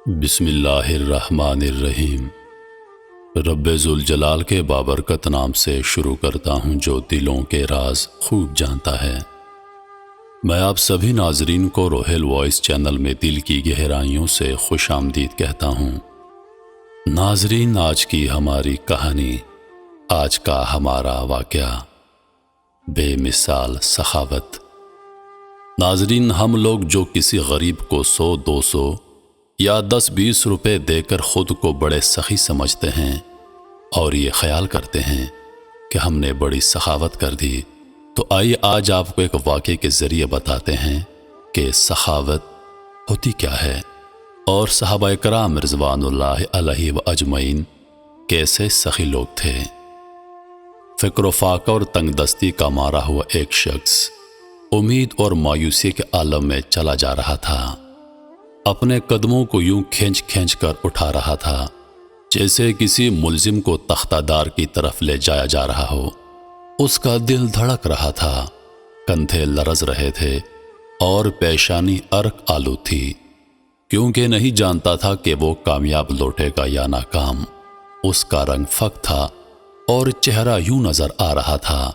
بسم اللہ الرحمن الرحیم۔ رب ذوالجلال کے بابرکت نام سے شروع کرتا ہوں جو دلوں کے راز خوب جانتا ہے۔ میں آپ سبھی ناظرین کو روحیل وائس چینل میں دل کی گہرائیوں سے خوش آمدید کہتا ہوں۔ ناظرین، آج کی ہماری کہانی، آج کا ہمارا واقعہ، بے مثال سخاوت۔ ناظرین، ہم لوگ جو کسی غریب کو 100-200 یا 10-20 روپے دے کر خود کو بڑے سخی سمجھتے ہیں اور یہ خیال کرتے ہیں کہ ہم نے بڑی سخاوت کر دی، تو آئیے آج آپ کو ایک واقعے کے ذریعے بتاتے ہیں کہ سخاوت ہوتی کیا ہے اور صحابہ کرام رضوان اللہ علیہ و اجمعین کیسے سخی لوگ تھے۔ فکر و فاقہ اور تنگ دستی کا مارا ہوا ایک شخص امید اور مایوسی کے عالم میں چلا جا رہا تھا۔ اپنے قدموں کو یوں کھینچ کھینچ کر اٹھا رہا تھا جیسے کسی ملزم کو تختہ دار کی طرف لے جایا جا رہا ہو۔ اس کا دل دھڑک رہا تھا، کندھے لرز رہے تھے اور پیشانی عرق آلود تھی، کیونکہ نہیں جانتا تھا کہ وہ کامیاب لوٹے گا یا ناکام۔ اس کا رنگ فک تھا اور چہرہ یوں نظر آ رہا تھا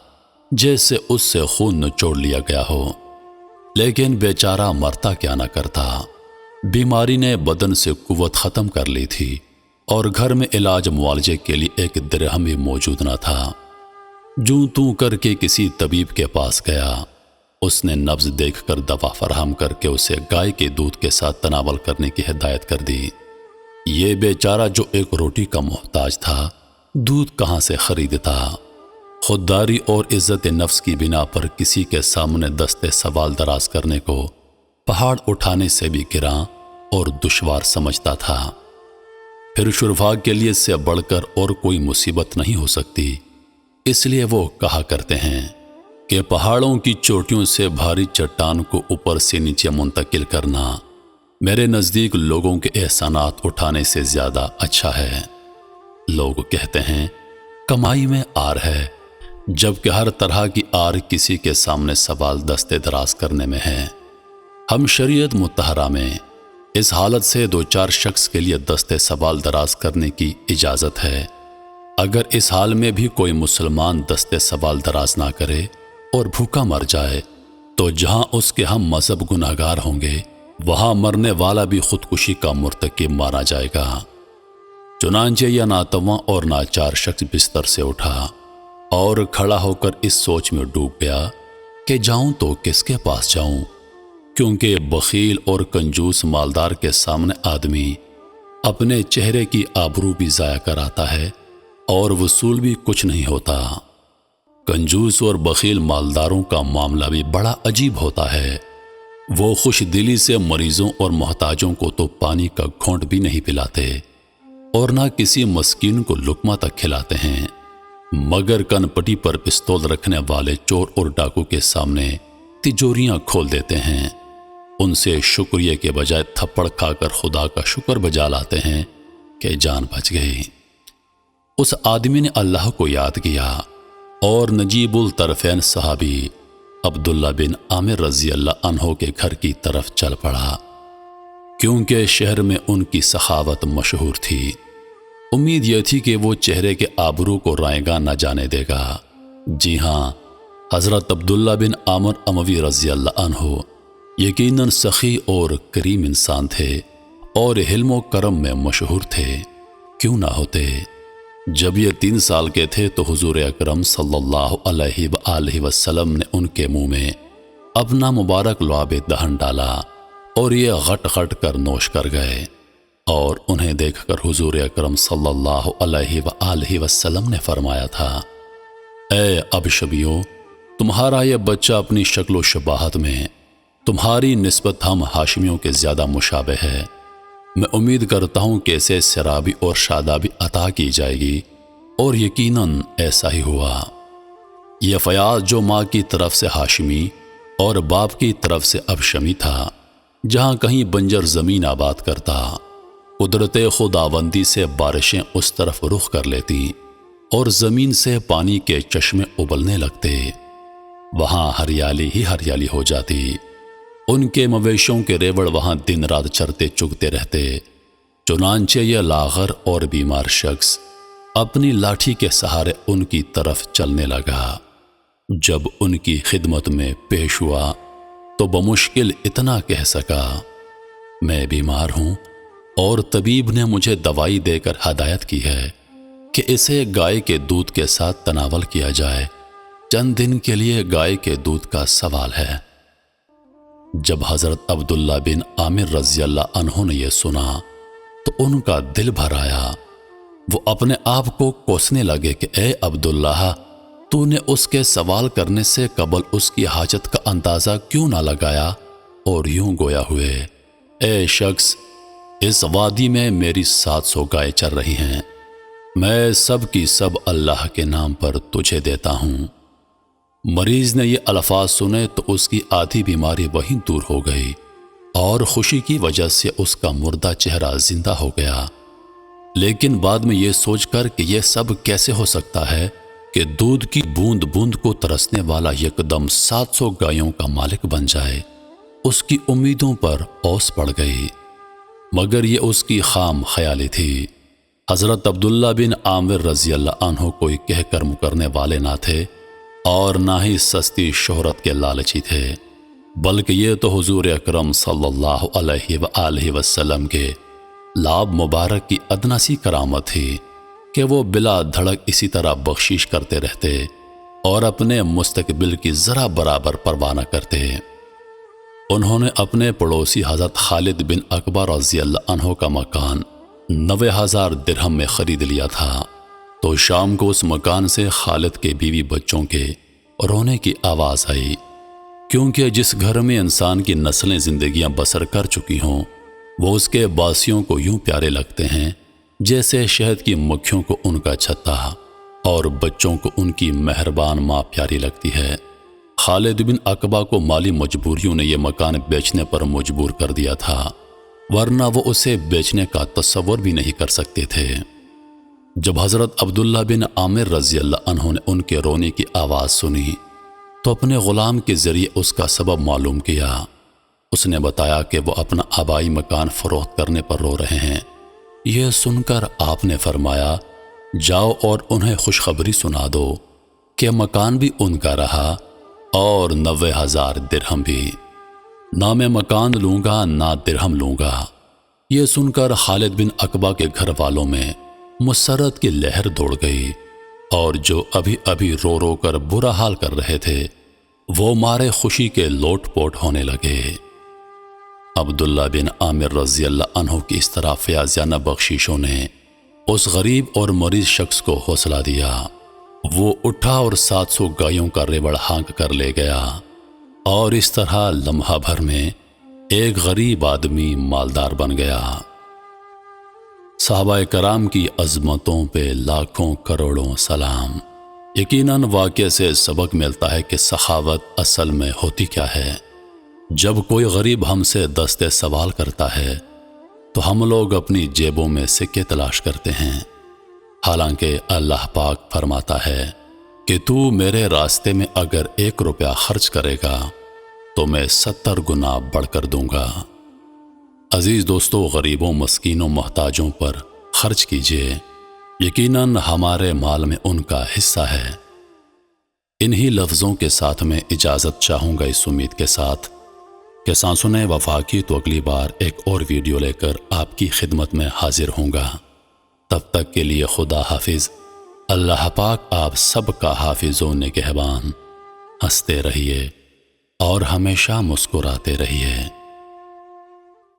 جیسے اس سے خون نچوڑ لیا گیا ہو، لیکن بیچارہ مرتا کیا نہ کرتا۔ بیماری نے بدن سے قوت ختم کر لی تھی اور گھر میں علاج معالجے کے لیے ایک درہم بھی موجود نہ تھا۔ جوں توں کر کے کسی طبیب کے پاس گیا۔ اس نے نبض دیکھ کر دوا فراہم کر کے اسے گائے کے دودھ کے ساتھ تناول کرنے کی ہدایت کر دی۔ یہ بیچارہ جو ایک روٹی کا محتاج تھا، دودھ کہاں سے خریدتا؟ خودداری اور عزت نفس کی بنا پر کسی کے سامنے دستے سوال دراز کرنے کو پہاڑ اٹھانے سے بھی گراں اور دشوار سمجھتا تھا۔ پھر شرفاء کے لیے اس سے بڑھ کر اور کوئی مصیبت نہیں ہو سکتی، اس لیے وہ کہا کرتے ہیں کہ پہاڑوں کی چوٹیوں سے بھاری چٹان کو اوپر سے نیچے منتقل کرنا میرے نزدیک لوگوں کے احسانات اٹھانے سے زیادہ اچھا ہے۔ لوگ کہتے ہیں کمائی میں آر ہے، جبکہ ہر طرح کی آر کسی کے سامنے سوال دستے دراز کرنے میں ہے۔ ہم شریعت مطہرہ میں اس حالت سے 2-4 شخص کے لیے دستے سوال دراز کرنے کی اجازت ہے۔ اگر اس حال میں بھی کوئی مسلمان دستے سوال دراز نہ کرے اور بھوکا مر جائے تو جہاں اس کے ہم مذہب گناہگار ہوں گے، وہاں مرنے والا بھی خودکشی کا مرتکب مانا جائے گا۔ چنانچہ یہ ناتواں اور ناچار شخص بستر سے اٹھا اور کھڑا ہو کر اس سوچ میں ڈوب گیا کہ جاؤں تو کس کے پاس جاؤں، کیونکہ بخیل اور کنجوس مالدار کے سامنے آدمی اپنے چہرے کی آبرو بھی ضائع کراتا ہے اور وصول بھی کچھ نہیں ہوتا۔ کنجوس اور بخیل مالداروں کا معاملہ بھی بڑا عجیب ہوتا ہے۔ وہ خوش دلی سے مریضوں اور محتاجوں کو تو پانی کا گھونٹ بھی نہیں پلاتے اور نہ کسی مسکین کو لقمہ تک کھلاتے ہیں، مگر کن پٹی پر پستول رکھنے والے چور اور ڈاکو کے سامنے تجوریاں کھول دیتے ہیں۔ ان سے شکریہ کے بجائے تھپڑ کھا کر خدا کا شکر بجا لاتے ہیں کہ جان بچ گئی۔ اس آدمی نے اللہ کو یاد کیا اور نجیب الطرفین صحابی عبداللہ بن عامر رضی اللہ عنہ کے گھر کی طرف چل پڑا، کیونکہ شہر میں ان کی سخاوت مشہور تھی۔ امید یہ تھی کہ وہ چہرے کے آبرو کو رائے گاں نہ جانے دے گا۔ جی ہاں، حضرت عبداللہ بن عامر اموی رضی اللہ عنہ یقیناً سخی اور کریم انسان تھے اور حلم و کرم میں مشہور تھے۔ کیوں نہ ہوتے؟ جب یہ 3 سال کے تھے تو حضور اکرم صلی اللہ علیہ وآلہ وسلم نے ان کے منہ میں اپنا مبارک لعاب دہن ڈالا اور یہ غٹ غٹ کر نوش کر گئے، اور انہیں دیکھ کر حضور اکرم صلی اللہ علیہ وآلہ وسلم نے فرمایا تھا، اے ابشبیو، تمہارا یہ بچہ اپنی شکل و شباہت میں تمہاری نسبت ہم ہاشمیوں کے زیادہ مشابہ ہے۔ میں امید کرتا ہوں کہ اسے سرابی اور شادابی عطا کی جائے گی، اور یقیناً ایسا ہی ہوا۔ یہ فیاض جو ماں کی طرف سے ہاشمی اور باپ کی طرف سے ابشمی تھا، جہاں کہیں بنجر زمین آباد کرتا، قدرت خداوندی سے بارشیں اس طرف رخ کر لیتی اور زمین سے پانی کے چشمے ابلنے لگتے، وہاں ہریالی ہی ہریالی ہو جاتی۔ ان کے مویشوں کے ریوڑ وہاں دن رات چرتے چگتے رہتے چنانچہ یہ لاغر اور بیمار شخص اپنی لاٹھی کے سہارے ان کی طرف چلنے لگا۔ جب ان کی خدمت میں پیش ہوا تو بمشکل اتنا کہہ سکا، میں بیمار ہوں اور طبیب نے مجھے دوائی دے کر ہدایت کی ہے کہ اسے گائے کے دودھ کے ساتھ تناول کیا جائے، چند دن کے لیے گائے کے دودھ کا سوال ہے۔ جب حضرت عبداللہ بن عامر رضی اللہ عنہ نے یہ سنا تو ان کا دل بھر آیا۔ وہ اپنے آپ کو کوسنے لگے کہ اے عبداللہ، تو نے اس کے سوال کرنے سے قبل اس کی حاجت کا اندازہ کیوں نہ لگایا، اور یوں گویا ہوئے، اے شخص، اس وادی میں میری 700 گائے چر رہی ہیں، میں سب کی سب اللہ کے نام پر تجھے دیتا ہوں۔ مریض نے یہ الفاظ سنے تو اس کی آدھی بیماری وہیں دور ہو گئی اور خوشی کی وجہ سے اس کا مردہ چہرہ زندہ ہو گیا۔ لیکن بعد میں یہ سوچ کر کہ یہ سب کیسے ہو سکتا ہے کہ دودھ کی بوند بوند کو ترسنے والا یکدم 700 گایوں کا مالک بن جائے، اس کی امیدوں پر اوس پڑ گئی، مگر یہ اس کی خام خیالی تھی۔ حضرت عبداللہ بن عامر رضی اللہ عنہ کوئی کہہ کر مکرنے والے نہ تھے اور نہ ہی سستی شہرت کے لالچی تھے، بلکہ یہ تو حضور اکرم صلی اللہ علیہ وآلہ وسلم کے لاب مبارک کی ادنا سی کرامت تھی کہ وہ بلا دھڑک اسی طرح بخشش کرتے رہتے اور اپنے مستقبل کی ذرا برابر پرواہ نہ کرتے۔ انہوں نے اپنے پڑوسی حضرت خالد بن عقبہ رضی اللہ عنہ کا مکان 90,000 درہم میں خرید لیا تھا، تو شام کو اس مکان سے خالد کے بیوی بچوں کے رونے کی آواز آئی، کیونکہ جس گھر میں انسان کی نسلیں زندگیاں بسر کر چکی ہوں وہ اس کے باسیوں کو یوں پیارے لگتے ہیں جیسے شہد کی مکھیوں کو ان کا چھتا، اور بچوں کو ان کی مہربان ماں پیاری لگتی ہے۔ خالد بن عقبہ کو مالی مجبوریوں نے یہ مکان بیچنے پر مجبور کر دیا تھا، ورنہ وہ اسے بیچنے کا تصور بھی نہیں کر سکتے تھے۔ جب حضرت عبداللہ بن عامر رضی اللہ عنہ نے ان کے رونے کی آواز سنی تو اپنے غلام کے ذریعے اس کا سبب معلوم کیا۔ اس نے بتایا کہ وہ اپنا آبائی مکان فروخت کرنے پر رو رہے ہیں۔ یہ سن کر آپ نے فرمایا، جاؤ اور انہیں خوشخبری سنا دو کہ مکان بھی ان کا رہا اور 90,000 درہم بھی، نہ میں مکان لوں گا نہ درہم لوں گا۔ یہ سن کر خالد بن عقبہ کے گھر والوں میں مسرت کی لہر دوڑ گئی، اور جو ابھی ابھی رو رو کر برا حال کر رہے تھے وہ مارے خوشی کے لوٹ پوٹ ہونے لگے۔ عبداللہ بن عامر رضی اللہ عنہ کی اس طرح فیاضانہ بخششوں نے اس غریب اور مریض شخص کو حوصلہ دیا۔ وہ اٹھا اور 700 گایوں کا ریوڑ ہانک کر لے گیا، اور اس طرح لمحہ بھر میں ایک غریب آدمی مالدار بن گیا۔ صحابہ کرام کی عظمتوں پہ لاکھوں کروڑوں سلام۔ یقیناً واقعے سے سبق ملتا ہے کہ سخاوت اصل میں ہوتی کیا ہے۔ جب کوئی غریب ہم سے دستے سوال کرتا ہے تو ہم لوگ اپنی جیبوں میں سکے تلاش کرتے ہیں، حالانکہ اللہ پاک فرماتا ہے کہ تو میرے راستے میں اگر 1 روپیہ خرچ کرے گا تو میں 70 گنا بڑھ کر دوں گا۔ عزیز دوستو، غریبوں، مسکینوں، محتاجوں پر خرچ کیجیے، یقیناً ہمارے مال میں ان کا حصہ ہے۔ انہی لفظوں کے ساتھ میں اجازت چاہوں گا، اس امید کے ساتھ کہ سانسوں وفا کی تو اگلی بار ایک اور ویڈیو لے کر آپ کی خدمت میں حاضر ہوں گا۔ تب تک کے لیے خدا حافظ۔ اللہ پاک آپ سب کا حافظ و نگہبان۔ ہنستے رہیے اور ہمیشہ مسکراتے رہیے۔